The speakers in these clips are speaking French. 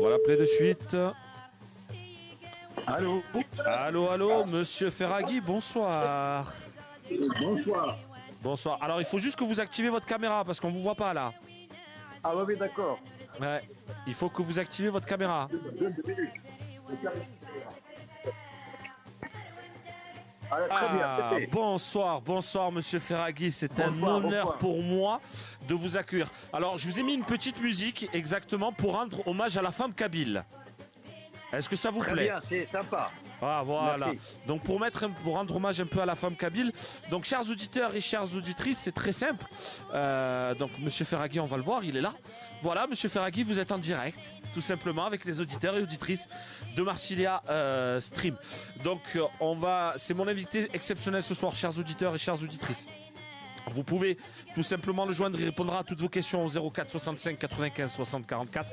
On va l'appeler de suite. Allô? Allô, monsieur Ferragui, bonsoir. Bonsoir. Bonsoir. Alors, il faut juste que vous activez votre caméra parce qu'on vous voit pas là. Ah oui, d'accord. Ouais, il faut que vous activez votre caméra. 2 minutes. Allez, très bien, c'est fait. Bonsoir, monsieur Ferragui. C'est un honneur Bonsoir. pour moi de vous accueillir. Alors, je vous ai mis une petite musique exactement pour rendre hommage à la femme kabyle. Est-ce que ça vous Très plaît? bien, c'est sympa. Ah voilà. Merci. Donc pour rendre hommage un peu à la femme kabyle. Donc chers auditeurs et chères auditrices, c'est très simple. Donc Monsieur Ferragui, on va le voir, il est là. Voilà, Monsieur Ferragui, vous êtes en direct, tout simplement avec les auditeurs et auditrices de Marsilia Stream. Donc c'est mon invité exceptionnel ce soir, chers auditeurs et chères auditrices. Vous pouvez tout simplement le joindre, il répondra à toutes vos questions au 04 65 95 60 44,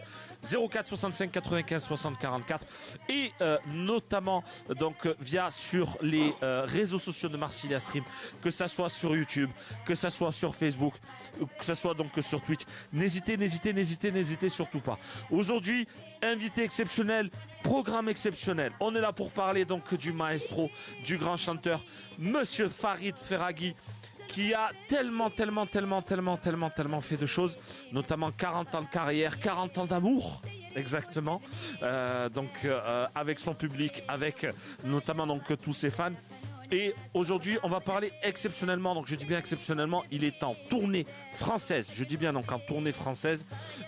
04 65 95 60 44 et notamment donc via sur les réseaux sociaux de Marsilia Stream, que ça soit sur YouTube, que ça soit sur Facebook, que ça soit donc sur Twitch. N'hésitez surtout pas. Aujourd'hui, invité exceptionnel, programme exceptionnel. On est là pour parler donc du maestro, du grand chanteur, Monsieur Farid Ferragui, qui a tellement fait de choses, notamment 40 ans de carrière, 40 ans d'amour, exactement, avec son public, avec notamment donc tous ses fans. Et aujourd'hui, on va parler exceptionnellement, donc je dis bien exceptionnellement, il est en tournée française, je dis bien donc en tournée française,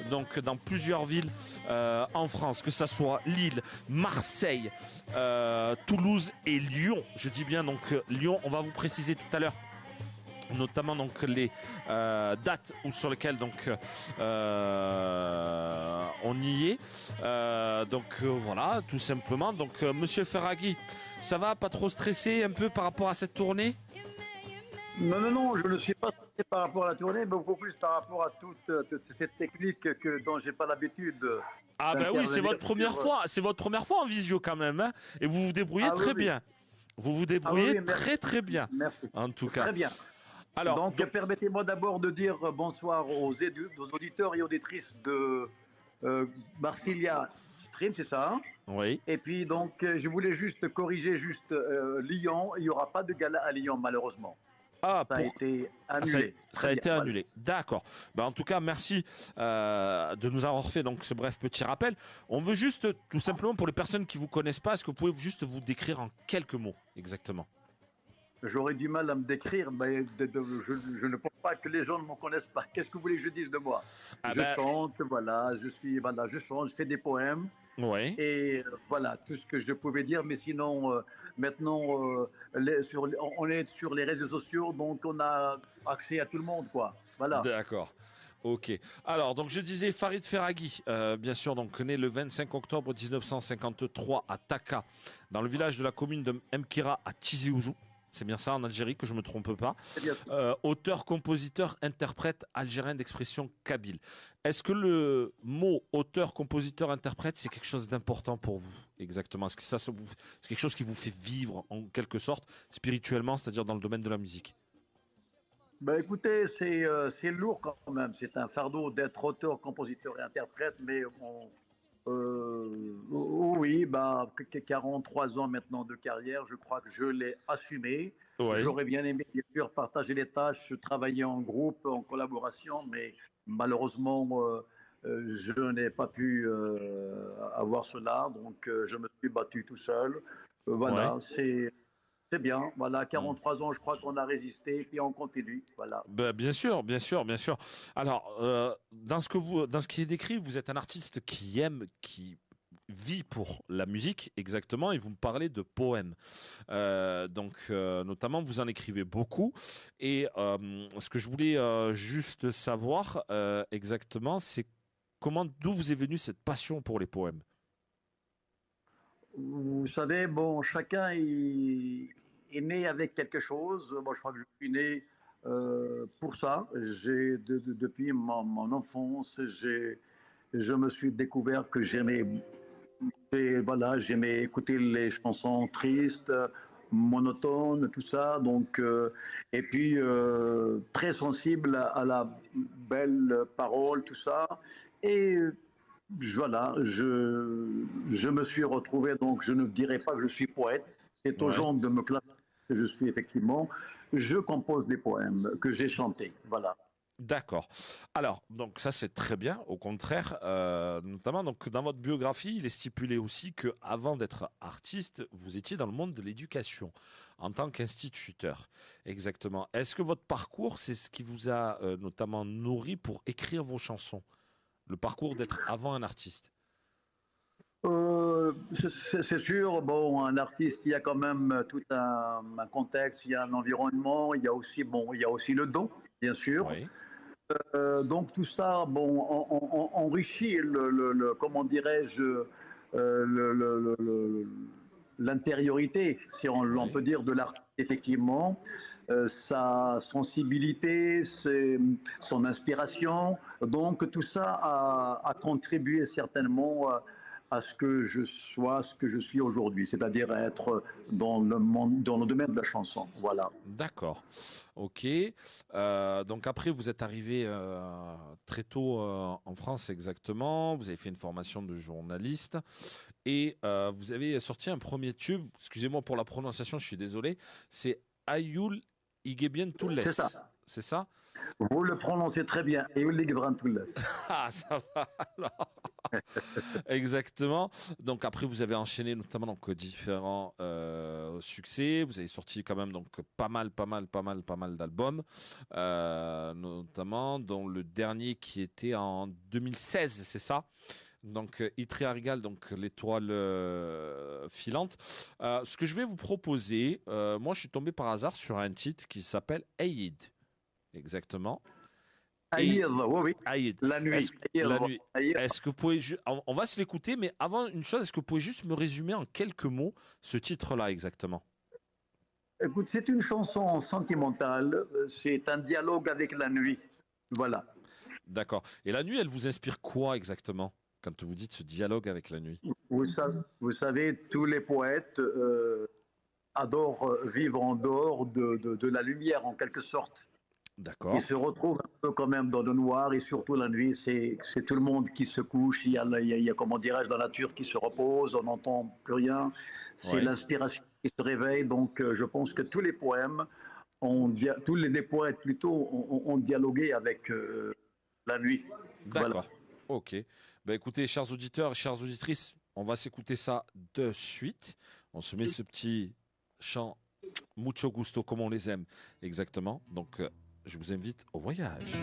donc dans plusieurs villes en France, que ça soit Lille, Marseille, Toulouse et Lyon, je dis bien donc Lyon, on va vous préciser tout à l'heure notamment donc les dates sur lesquelles donc on y est. Voilà, tout simplement. Donc Monsieur Ferragui, ça va, pas trop stressé un peu par rapport à cette tournée? Non, je ne suis pas stressé par rapport à la tournée, mais beaucoup plus par rapport à toute cette technique dont j'ai pas l'habitude. Ah ben oui, c'est votre première fois en visio quand même, hein, et vous vous débrouillez très bien. Vous vous débrouillez très bien. Merci. En tout cas. Très bien. Alors, donc permettez-moi d'abord de dire bonsoir aux auditeurs et auditrices de Marsilia Stream, c'est ça, hein? Oui. Et puis donc je voulais juste corriger Lyon. Il n'y aura pas de gala à Lyon malheureusement. Ça a été annulé. Ça a été annulé. D'accord. Ben, en tout cas, merci de nous avoir fait donc ce bref petit rappel. On veut juste, tout simplement, pour les personnes qui vous connaissent pas, est-ce que vous pouvez juste vous décrire en quelques mots, exactement? J'aurais du mal à me décrire, mais je ne pense pas que les gens ne me connaissent pas. Qu'est-ce que vous voulez que je dise de moi? Chante, voilà, je chante, je fais des poèmes. Oui. Et voilà, tout ce que je pouvais dire. Mais sinon, maintenant, on est sur les réseaux sociaux, donc on a accès à tout le monde, quoi. Voilà. D'accord. Ok. Alors, donc je disais Farid Ferragui, bien sûr, donc né le 25 octobre 1953 à Taka, dans le village de la commune de Mkira à Tizi Ouzou. C'est bien ça, en Algérie, que je me trompe pas. Auteur, compositeur, interprète algérien d'expression kabyle. Est-ce que le mot auteur, compositeur, interprète, c'est quelque chose d'important pour vous, exactement? Est-ce que c'est quelque chose qui vous fait vivre, en quelque sorte, spirituellement, c'est-à-dire dans le domaine de la musique? Ben écoutez, c'est lourd quand même. C'est un fardeau d'être auteur, compositeur et interprète, mais oui, 43 ans maintenant de carrière, je crois que je l'ai assumé. Ouais. J'aurais bien aimé, bien sûr, partager les tâches, travailler en groupe, en collaboration, mais malheureusement, je n'ai pas pu avoir cela, donc je me suis battu tout seul. Voilà, Ouais. c'est bien. Voilà, 43 ans, je crois qu'on a résisté, et puis on continue. Voilà. Ben, bien sûr. Alors, dans ce qui est décrit, vous êtes un artiste qui vit pour la musique, exactement, et vous me parlez de poèmes. Notamment, vous en écrivez beaucoup. Et ce que je voulais juste savoir exactement, c'est d'où vous est venue cette passion pour les poèmes? Vous savez, bon, chacun est né avec quelque chose. Moi, je crois que je suis né pour ça. Depuis mon enfance, je me suis découvert que j'aimais écouter les chansons tristes, monotones, tout ça. Donc, et puis très sensible à la belle parole, tout ça. Et voilà, je me suis retrouvé, donc je ne dirais pas que je suis poète, c'est aux Ouais. gens de me classer que je suis effectivement. Je compose des poèmes que j'ai chantés, voilà. D'accord. Alors, donc ça c'est très bien. Au contraire, notamment donc dans votre biographie, il est stipulé aussi que avant d'être artiste, vous étiez dans le monde de l'éducation en tant qu'instituteur. Exactement. Est-ce que votre parcours, c'est ce qui vous a notamment nourri pour écrire vos chansons? Le parcours d'être avant un artiste. C'est sûr, bon, un artiste, il y a quand même tout un contexte, il y a un environnement, il y a aussi, bon, il y a aussi le don, bien sûr. Oui. Donc tout ça, bon, enrichit comment dirais-je, l'intériorité, si on Oui. peut dire, de l'artiste, effectivement, sa sensibilité, son inspiration. Donc tout ça a contribué certainement à ce que je sois, ce que je suis aujourd'hui, c'est-à-dire être dans le monde, dans le domaine de la chanson. Voilà. D'accord. Ok. Donc après, vous êtes arrivé très tôt en France exactement. Vous avez fait une formation de journaliste et vous avez sorti un premier tube. Excusez-moi pour la prononciation, je suis désolé. C'est Ayul Igebien Toules. C'est ça. C'est ça? Vous le prononcez très bien. Eulig Brantoulas. Ah, ça va alors. Exactement. Donc après, vous avez enchaîné notamment donc différents succès. Vous avez sorti quand même donc pas mal d'albums, notamment dont le dernier qui était en 2016, c'est ça? Donc Itriargal, donc l'étoile filante. Ce que je vais vous proposer, moi je suis tombé par hasard sur un titre qui s'appelle Aïd, exactement. Et Aïe, oui, oui. Aïd. La nuit. Est-ce la nuit, Aïe. est-ce que vous pouvez on va se l'écouter, mais avant une chose, est-ce que vous pouvez juste me résumer en quelques mots ce titre-là exactement? Écoute, c'est une chanson sentimentale. C'est un dialogue avec la nuit. Voilà. D'accord. Et la nuit, elle vous inspire quoi exactement quand vous dites ce dialogue avec la nuit? Vous savez, tous les poètes adorent vivre en dehors de la lumière, en quelque sorte. Ils D'accord. se retrouvent un peu quand même dans le noir et surtout la nuit, c'est tout le monde qui se couche. Il y a comment dirais-je, la nature qui se repose, on n'entend plus rien. C'est Oui. l'inspiration qui se réveille. Donc, je pense que tous les poèmes, tous les poètes plutôt, ont dialogué avec la nuit. Voilà. D'accord. Ok. Ben écoutez, chers auditeurs, chères auditrices, on va s'écouter ça de suite. On se met ce petit chant mucho gusto comme on les aime. Exactement. Donc, je vous invite au voyage.